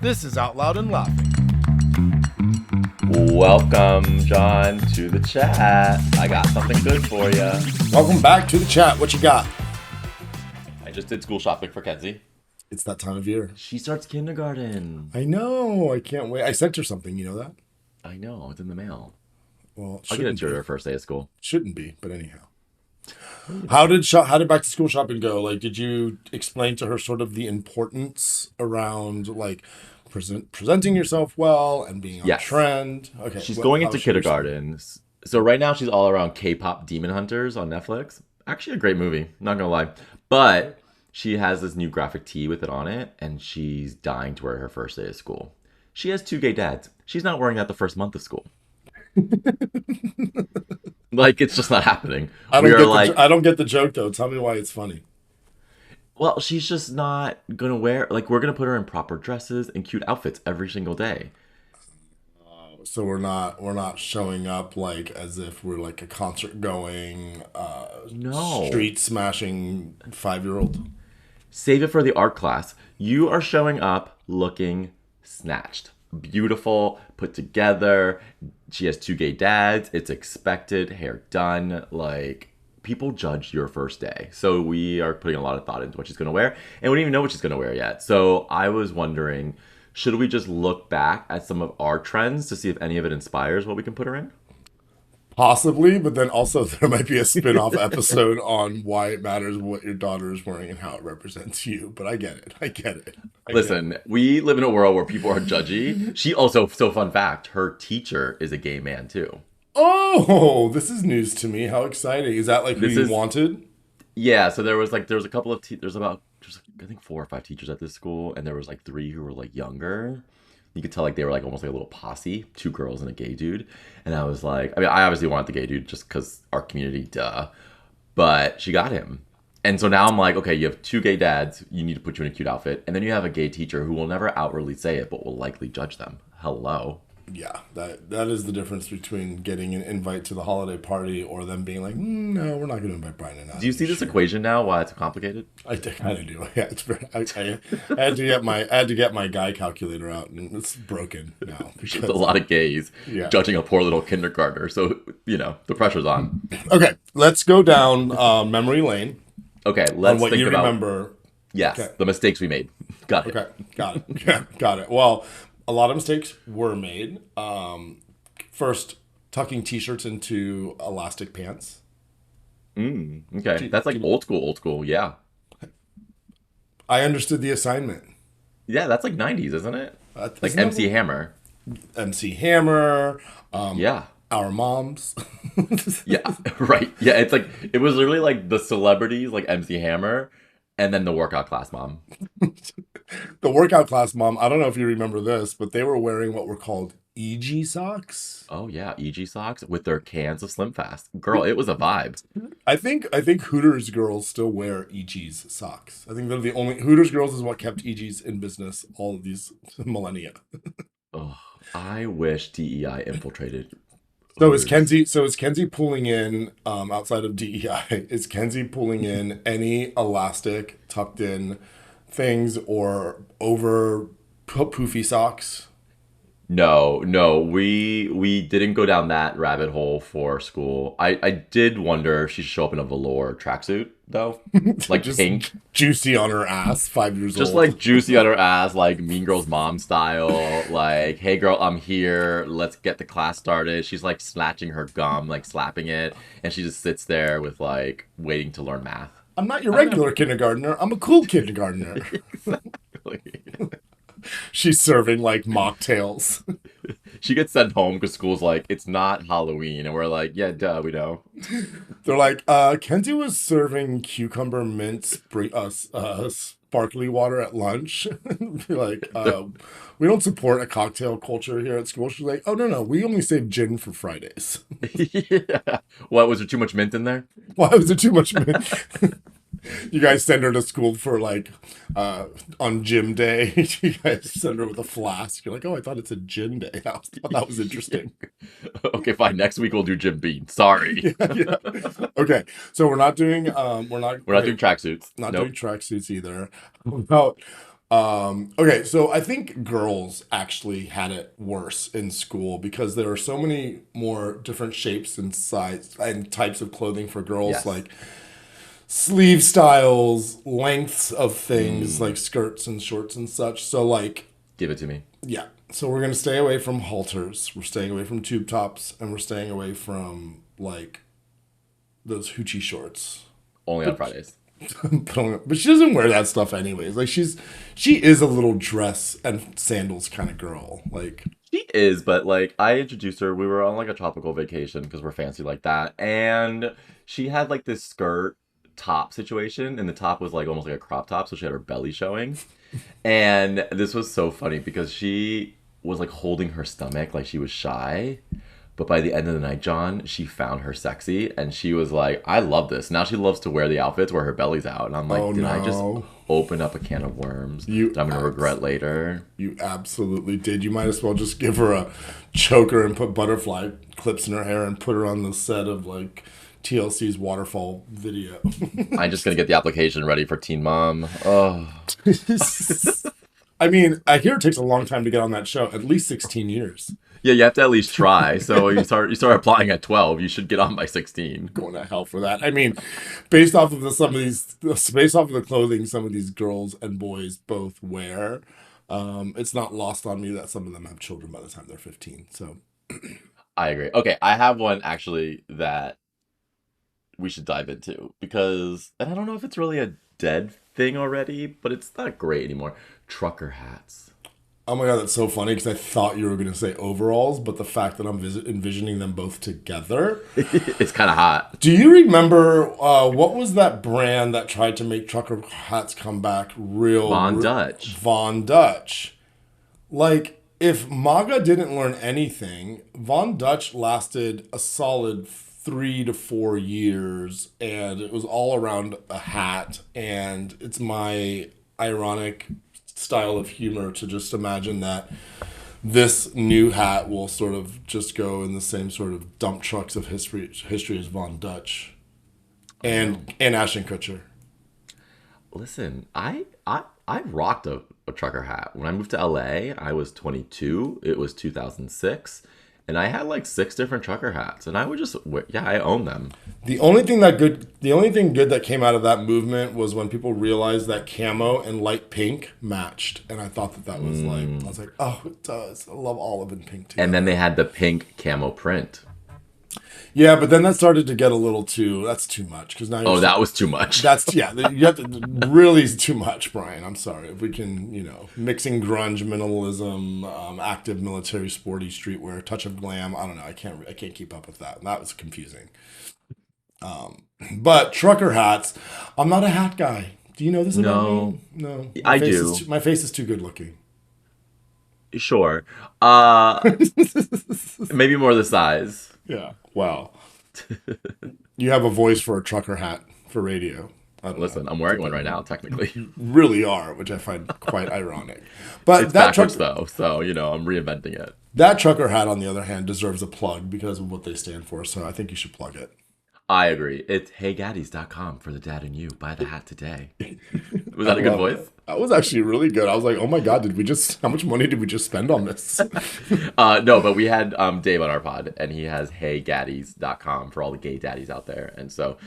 This is Out Loud and Laughing. Welcome, John, to the chat. I got something good for you. Welcome back to the chat. What you got? I just did school shopping for Kenzie. It's that time of year. She starts kindergarten. I know. I can't wait. I sent her something. You know that? I know. It's in the mail. Well, I'll get it to her first day of school. Shouldn't be, but anyhow. How did back to school shopping go? Like, did you explain to her sort of the importance around like presenting yourself well and being on trend? Okay. She's going into kindergarten. So right now she's all around K-pop Demon Hunters on Netflix. Actually a great movie, not gonna lie. But she has this new graphic tee with it on it, and she's dying to wear her first day of school. She has 2 gay dads. She's not wearing that the first month of school. Like, it's just not happening. I don't get the joke though. Tell me why it's funny. Well, she's just not gonna wear, like, we're gonna put her in proper dresses and cute outfits every single day. So we're not showing up like as if we're like a concert going, street smashing 5-year-old. Save it for the art class. You are showing up looking snatched, beautiful, put together. She has 2 gay dads. It's expected. Hair done. Like, people judge your first day. So we are putting a lot of thought into what she's going to wear. And we don't even know what she's going to wear yet. So I was wondering, should we just look back at some of our trends to see if any of it inspires what we can put her in? Possibly, but then also there might be a spin-off episode on why it matters what your daughter is wearing and how it represents you. But I get it. Listen, we live in a world where people are judgy. She also, so fun fact, her teacher is a gay man too. Oh, this is news to me. How exciting. Is that like who you wanted? Yeah, so there was a couple of, there's I think 4 or 5 teachers at this school, and there was like 3 who were like younger. You could tell like they were like almost like a little posse, 2 girls and a gay dude. And I was like, I mean, I obviously wanted the gay dude just because our community, duh. But she got him. And so now I'm like, okay, you have 2 gay dads. You need to put you in a cute outfit. And then you have a gay teacher who will never outwardly say it, but will likely judge them. Hello. Yeah, that is the difference between getting an invite to the holiday party or them being like, no, we're not going to invite Brian and I. Do you see this equation now? Why it's complicated? I kind of do. Yeah, it's very. I had to get my guy calculator out, and it's broken now. There's a lot of gays judging a poor little kindergartner, so the pressure's on. Okay, let's go down memory lane. Okay, let's what think you about remember. Yes, okay. The mistakes we made. Got it. Okay, got it. Yeah, got it. Well, a lot of mistakes were made. First, tucking t-shirts into elastic pants. Okay, that's like old school. Yeah. I understood the assignment. Yeah, that's like 90s, isn't it? Like MC Hammer. MC Hammer. Yeah. Our moms. Yeah, right. Yeah, it's like, it was literally like the celebrities, like MC Hammer, and then the workout class mom. The workout class mom, I don't know if you remember this, but they were wearing what were called EG socks. Oh yeah, EG socks with their cans of Slim Fast. Girl, it was a vibe. I think Hooters girls still wear EG's socks. I think they're the only Hooters girls is what kept EG's in business all of these millennia. Oh, I wish DEI infiltrated. So is Kenzie pulling in outside of DEI? Is Kenzie pulling in any elastic tucked in things or over poofy socks? No, we didn't go down that rabbit hole for school. I did wonder if she should show up in a velour tracksuit though, like just pink, juicy on her ass, 5 years old, just like juicy on her ass, like Mean Girls mom style. Like, hey girl, I'm here. Let's get the class started. She's like snatching her gum, like slapping it, and she just sits there with like waiting to learn math. I'm not your regular kindergartner. I'm a cool kindergartner. Exactly. She's serving like mocktails. She gets sent home because school's like, it's not Halloween. And we're like, yeah, duh, we know. They're like, Kenzie was serving cucumber mint sparkly water at lunch. Like, we don't support a cocktail culture here at school. She's like, oh, no, we only save gin for Fridays. Yeah. What, was there too much mint in there? Why was there too much mint? You guys send her to school for like on gym day. You guys send her with a flask. You're like, oh, I thought it's a gin day. I thought that was interesting. Okay, fine. Next week we'll do Jim Beam. Sorry. Yeah. Okay, so we're not doing doing tracksuits. Not doing tracksuits either. About Okay, so I think girls actually had it worse in school because there are so many more different shapes and size and types of clothing for girls, Yes. like sleeve styles, lengths of things Mm, like skirts and shorts and such. So like, give it to me. yeah. So we're gonna stay away from halters. We're staying away from tube tops, and we're staying away from like those hoochie shorts. Only on But Fridays. but she doesn't wear that stuff anyways. Like she is a little dress and sandals kind of girl. Like She is, but like I introduced her, we were on like a tropical vacation because we're fancy like that, and she had like this skirt top situation, and the top was like almost like a crop top, so she had her belly showing. And this was so funny because she was like holding her stomach like she was shy. But by the end of the night, John, she found her sexy and she was like, I love this. Now she loves to wear the outfits where her belly's out. And I'm oh like, did I just no, open up a can of worms you that I'm going to abs- regret later? you absolutely did. You might as well just give her a choker and put butterfly clips in her hair and put her on the set of like TLC's waterfall video. I'm just going to get the application ready for Teen Mom. Oh. I mean, I hear it takes a long time to get on that show, at least 16 years. Yeah, you have to at least try. So you start applying at 12. You should get on by 16. Going to hell for that. I mean, based off of based off of the clothing some of these girls and boys both wear, it's not lost on me that some of them have children by the time they're 15. So, I agree. Okay, I have one actually that we should dive into because, and I don't know if it's really a dead thing already, but it's not great anymore. Trucker hats. oh my god, that's so funny because I thought you were going to say overalls, but the fact that I'm envisioning them both together. It's kind of hot. Do you remember what was that brand that tried to make trucker hats come back Von Dutch. Von Dutch? Like, if MAGA didn't learn anything, Von Dutch lasted a solid 3 to 4 years, and it was all around a hat. And it's my ironic style of humor to just imagine that this new hat will sort of just go in the same sort of dump trucks of history as Von Dutch I know. and Ashton Kutcher. Listen, I rocked a trucker hat. When I moved to LA, I was 22. It was 2006. And I had like six different trucker hats. And I would just wear, yeah, I own them. The only thing good that came out of that movement was when people realized that camo and light pink matched, and I thought that that was like, I was like, oh, it does. I love olive and pink And then together. they had the pink camo print. Yeah, but then that started to get a little too. That's too much because now you're. Oh, that was too much. That's yeah. You have to really too much, Brian. I'm sorry. If we can, mixing grunge, minimalism, active military, sporty streetwear, touch of glam. I don't know. I can't keep up with that. And that was confusing. But trucker hats. I'm not a hat guy. Do you know this about No, me? No. I do. My face is too good looking. Sure. Maybe more the size. Yeah. Wow. You have a voice for a trucker hat for radio. I don't know. Listen, I'm wearing one right now, technically. Really are, which I find quite ironic. But It's backwards though, so I'm reinventing it. that trucker hat, on the other hand, deserves a plug because of what they stand for. So I think you should plug it. I agree. It's heygaddies.com for the dad and you. Buy the hat today. Was I that a good love voice? that. That was actually really good. I was like, oh my god, did we just? How much money did we just spend on this? No, but we had Dave on our pod, and he has heygaddies.com for all the gay daddies out there. And so,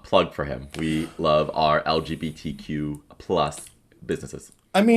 plug for him. We love our LGBTQ plus businesses. What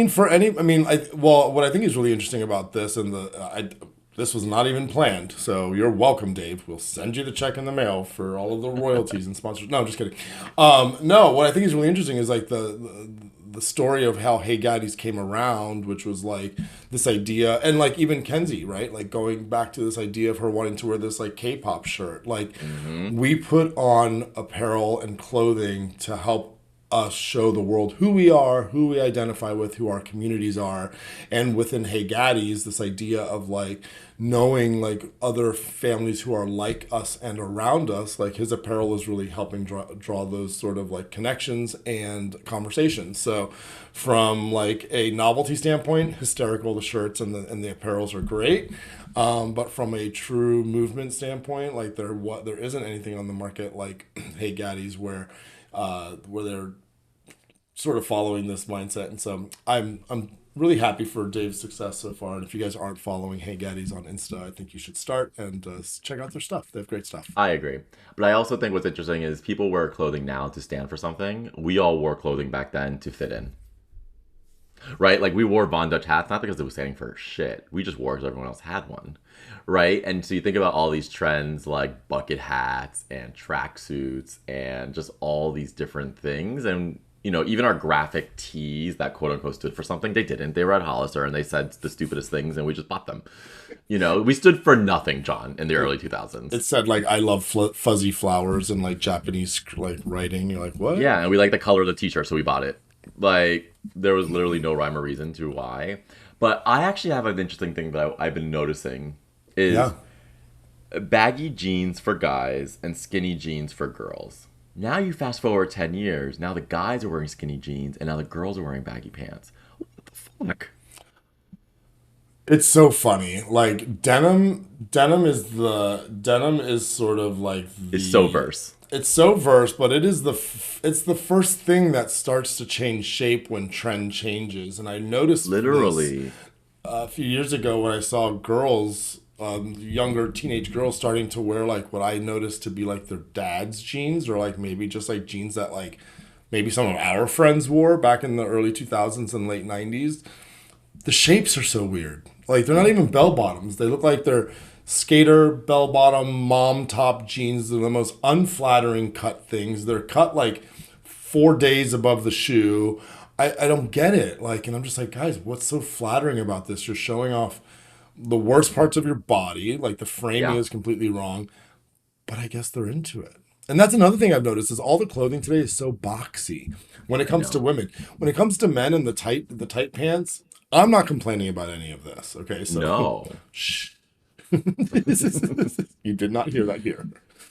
I think is really interesting about this, and this was not even planned. So you're welcome, Dave. We'll send you the check in the mail for all of the royalties and sponsors. No, I'm just kidding. No, what I think is really interesting is like the story of how Hey Gaddies came around, which was like this idea, and like even Kenzie, right? Like going back to this idea of her wanting to wear this like K-pop shirt. Like Hmm. we put on apparel and clothing to help us show the world who we are, who we identify with, who our communities are. And within Hey Gaddies, this idea of like knowing like other families who are like us and around us, like his apparel is really helping draw those sort of like connections and conversations. So from like a novelty standpoint, hysterical, the shirts and the apparels are great. But from a true movement standpoint, like there isn't anything on the market like Hey Gaddies where they're sort of following this mindset, and so I'm really happy for Dave's success so far. And if you guys aren't following HeyGaddies on Insta, I think you should start and check out their stuff. They have great stuff. I agree. But I also think what's interesting is people wear clothing now to stand for something. We all wore clothing back then to fit in. Right? Like we wore Von Dutch hats not because it was standing for shit. We just wore because everyone else had one. Right? And so you think about all these trends like bucket hats and tracksuits and just all these different things. And, you know, even our graphic tees that quote unquote stood for something, they didn't. They were at Hollister and they said the stupidest things and we just bought them. You know, we stood for nothing, John, in the early It 2000s. said like I love fuzzy flowers and like Japanese like writing. You're like, what? Yeah, and we like the color of the t-shirt, so we bought it. Like there was literally no rhyme or reason to why. But I actually have an interesting thing that I've been noticing Yeah. is baggy jeans for guys and skinny jeans for girls. Now you fast forward 10 years, now the guys are wearing skinny jeans and now the girls are wearing baggy pants. What the fuck? It's so funny. Like denim is sort of like It's so the verse. it's so verse, but it is it's the first thing that starts to change shape when trend changes. And I noticed this Literally. a few years ago when I saw girls, younger teenage girls starting to wear like what I noticed to be like their dad's jeans, or like maybe just like jeans that like maybe some of our friends wore back in the early 2000s and late 90s. The shapes are so weird. Like they're not even bell bottoms. They look like they're skater bell bottom mom top jeans. They're the most unflattering cut things. They're cut like 4 days above the shoe. I don't get it. Like, and I'm just like, guys, what's so flattering about this? You're showing off the worst parts of your body. Like the framing Yeah. is completely wrong, but I guess they're into it. And that's another thing I've noticed is all the clothing today is so boxy when it I comes to know. women. When it comes to men and the tight pants, I'm not complaining about any of this. Okay, so No. shh. You did not hear that here.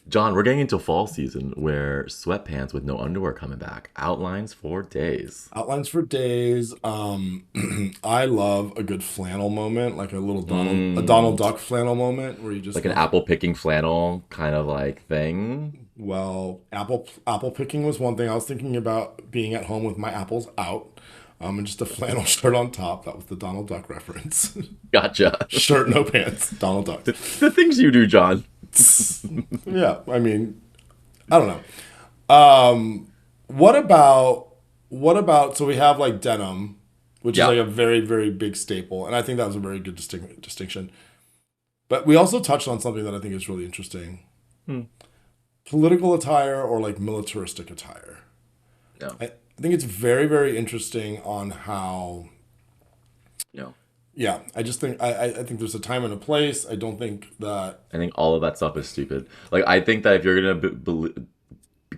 John, we're getting into fall season where sweatpants with no underwear coming back. Outlines for days. Outlines for days. I love a good flannel moment, like a Donald Mm, Duck flannel moment where you just like an go, apple picking flannel kind of like thing. well, apple picking was one thing. I was thinking about being at home with my apples out, and just a flannel shirt on top. That was the Donald Duck reference. Gotcha. Shirt, no pants, Donald Duck. The things you do, John. Yeah, I mean, I don't know. What about so we have like denim, which is Yeah. like a very very big staple, and I think that was a very good distinction. But we also touched on something that I think is really interesting: Hmm. political attire or like militaristic attire. No. I think it's very very interesting on how. No. Yeah, I just think I think there's a time and a place. I don't think that. I think all of that stuff is stupid. Like, I think that if you're gonna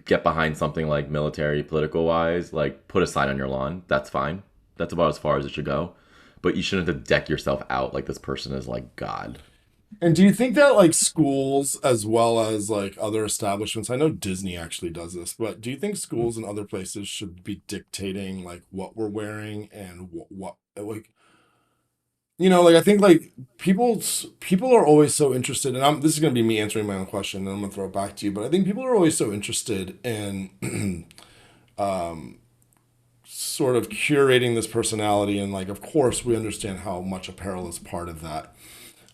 get behind something like military, political wise, like put a sign on your lawn. That's fine. That's about as far as it should go. But you shouldn't have to deck yourself out like this person is like God. And do you think that like schools as well as like other establishments, I know Disney actually does this, but do you think schools and other places should be dictating like what we're wearing and what like like I think like people are always so interested, and this is gonna be me answering my own question, and I'm gonna throw it back to you. But I think people are always so interested in sort of curating this personality, and like of course we understand how much apparel is part of that.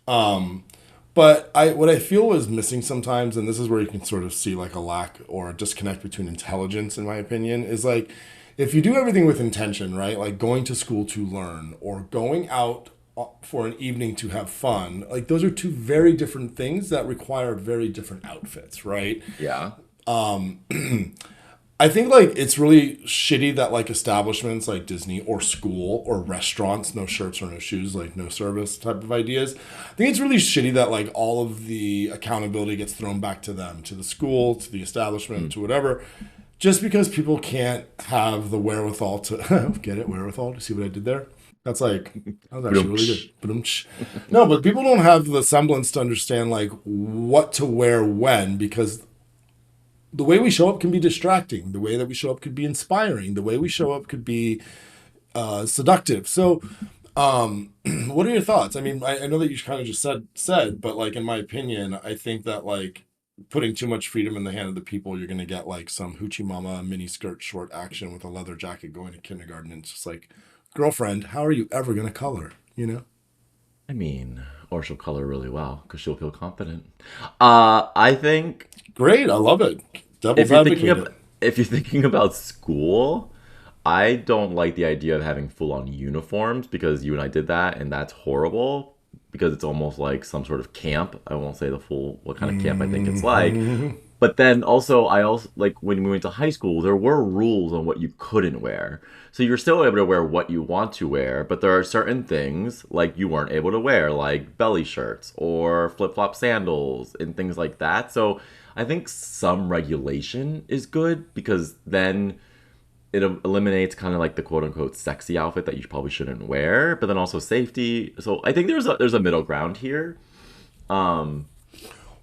Um, but what I feel is missing sometimes, and this is where you can sort of see like a lack or a disconnect between intelligence, in my opinion, is like if you do everything with intention, right? Like going to school to learn or going out for an evening to have fun, like those are two very different things that require very different outfits, right? Yeah. I think like it's really shitty that like establishments like Disney or school or restaurants, no shirts or no shoes, like no service type of ideas. I think it's really shitty that like all of the accountability gets thrown back to them, to the school, to the establishment, to whatever, just because people can't have the wherewithal to get it, wherewithal. To see what I did there? That was actually really good. Ba-dum-tsh. No, but people don't have the semblance to understand like what to wear when, because the way we show up can be distracting. The way that we show up could be inspiring. The way we show up could be seductive. So, what are your thoughts? I mean, I know that you kind of just said, but like in my opinion, I think that like putting too much freedom in the hand of the people, you're gonna get like some hoochie mama mini skirt short action with a leather jacket going to kindergarten. And it's just like, girlfriend, how are you ever gonna color? You know? I mean, or she'll color really well because she'll feel confident. I think Great, I love it. if Devil's you're thinking advocate of it. if you're thinking about school, I don't like the idea of having full on uniforms because you and I did that and that's horrible because it's almost like some sort of camp. I won't say the full what kind of camp I think it's like. Mhm. But then also I also like when we went to high school, there were rules on what you couldn't wear. So you're still able to wear what you want to wear, but there are certain things like you weren't able to wear, like belly shirts or flip-flop sandals and things like that. So I think some regulation is good because then it eliminates kind of like the quote unquote sexy outfit that you probably shouldn't wear, but then also safety. So I think there's a middle ground here. Um,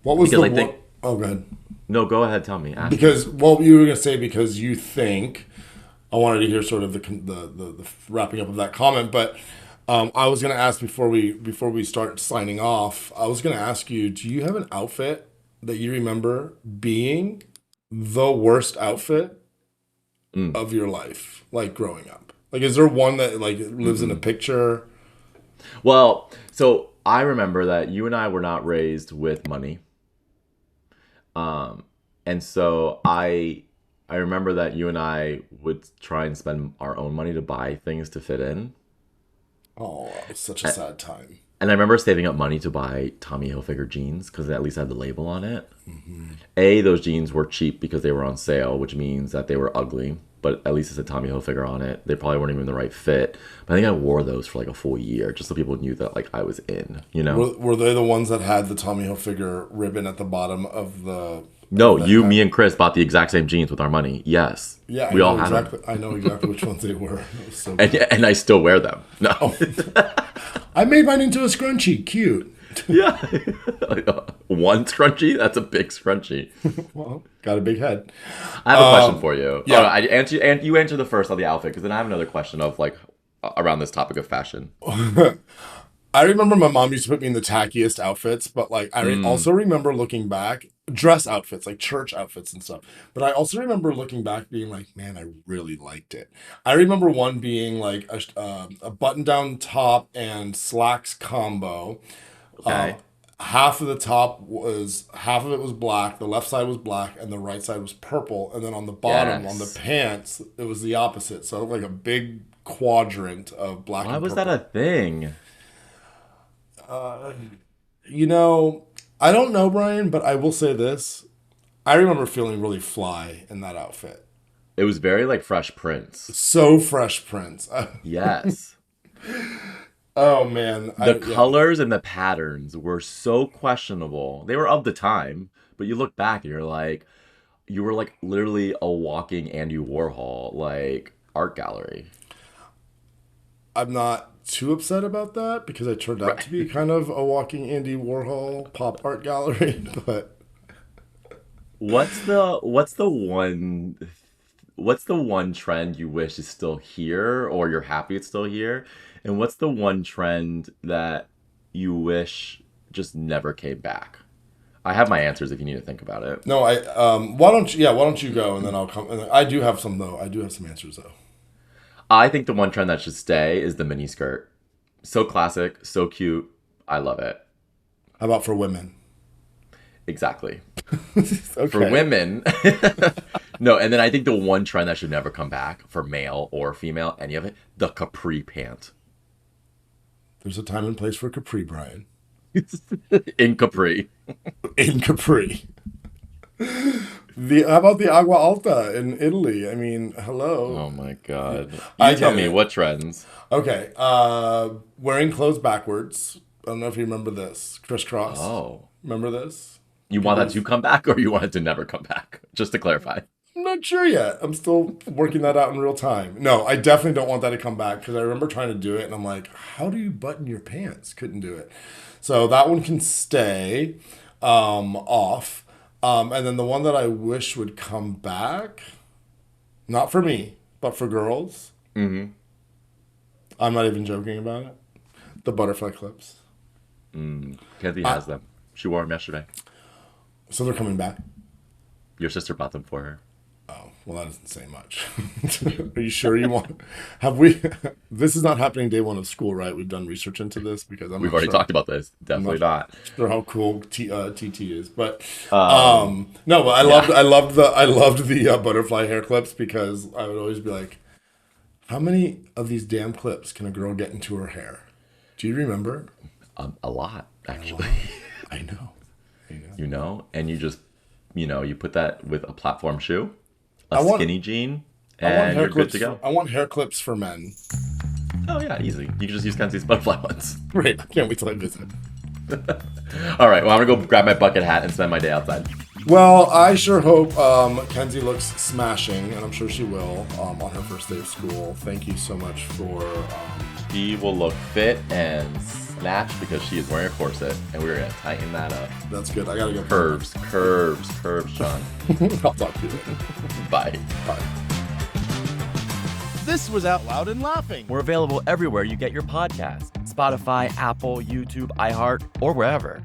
What was because the I think what? Oh, good. no, go ahead, tell me, ask me. Because well, you were gonna say because you think I wanted to hear sort of the wrapping up of that comment, but I was gonna ask before we start signing off. I was gonna ask you, do you have an outfit that you remember being the worst outfit Mm. of your life, like growing up? Like, is there one that like lives in a Mm-mm. picture? Well, so I remember that you and I were not raised with money. Um, and so I remember that you and I would try and spend our own money to buy things to fit in. Oh, that was such a A- sad time. And I remember saving up money to buy Tommy Hilfiger jeans because they at least had the label on it. Hmm. Those jeans were cheap because they were on sale, which means that they were ugly, but at least it said Tommy Hilfiger on it. They probably weren't even the right fit. But I think I wore those for like a full year just so people knew that like I was in, you know? Were they the ones that had the Tommy Hilfiger ribbon at the bottom No, of the you, me, hat? and Chris bought the exact same jeans with our money. Yes. Yeah, I We all know had them. exactly. I know exactly which ones they were. It was so And, bad. and I still wear them. No. Oh, I made mine into a scrunchie. Cute. Yeah. One scrunchie? That's a big scrunchie. Well, got a big head. I have a question for you. Oh, Yeah. I answer and you answer the first on the outfit because then I have another question of like around this topic of fashion. I remember my mom used to put me in the tackiest outfits, but like Mm, also remember looking back, dress outfits, like church outfits and stuff. But I also remember looking back being like, man, I really liked it. I remember one being like a button-down top and slacks combo. Um, okay. half of it was black, the left side was black, and the right side was purple. And then on the bottom, on the Yes. pants, it was the opposite. So it looked like a big quadrant of black Why and was that a purple. thing? Uh, you know, I don't know, Brian, but I will say this. I remember feeling really fly in that outfit. It was very like Fresh Prince. So Fresh Prince. Yes. Oh man, The yeah. colors and the patterns were so questionable. They were of the time, but you look back and you're like, you were like literally a walking Andy Warhol like art gallery. I'm not too upset about that because I turned out to be Right. kind of a walking Andy Warhol pop art gallery. But What's the one trend you wish is still here or you're happy it's still here? And what's the one trend that you wish just never came back? I have my answers if you need to think about it. no, I why don't you go and then I'll come. And I do have some though. I do have some answers though. I think the one trend that should stay is the mini skirt. So classic, so cute. I love it. How about for women? Exactly. For Okay. women, no, and then I think the one trend that should never come back for male or female, any of it, the capri pant. There's a time and place for Capri, Brian. In capri. In Capri. The how about the Agua Alta in Italy? I mean, hello. Oh my god. You I tell get me it. what trends. Okay. Wearing clothes backwards. I don't know if you remember this. Crisscross. Oh. Remember this? You want that People's to come back or you want it to never come back? Just to clarify. I'm not sure yet. I'm still working that out in real time. No, I definitely don't want that to come back because I remember trying to do it and I'm like, how do you button your pants? Couldn't do it. So that one can stay off. And then the one that I wish would come back, not for me, but for girls, Mm-hmm. I'm not even joking about it. The butterfly clips. Kenzie I, has them. She wore them yesterday. So they're coming back? Your sister bought them for her. Oh, well, that doesn't say much. Are you sure you want? Have we? This is not happening day one of school, right? We've done research into this because We've already talked about this. Definitely not. Sure how cool TT is, but Um, no, but yeah. I loved the butterfly hair clips because I would always be like, how many of these damn clips can a girl get into her hair? Do you remember? A lot, actually. I know. I know. You know, and you just, you put that with a platform shoe, I want skinny jean, I want and hair you're good clips. to go. I want hair clips for men. Oh yeah, easy. You can just use Kenzie's butterfly ones. Great. I can't wait till I visit. All right, well, I'm gonna go grab my bucket hat and spend my day outside. Well, I sure hope Kenzie looks smashing, and I'm sure she will on her first day of school. Thank you so much for. She will look fit and snatched because she is wearing a corset, and we're gonna tighten that up. That's good. I gotta go. Curves, Sean. I'll talk to you later. Bye. Bye. This was Out Loud and Laughing. We're available everywhere you get your podcasts: Spotify, Apple, YouTube, iHeart, or wherever.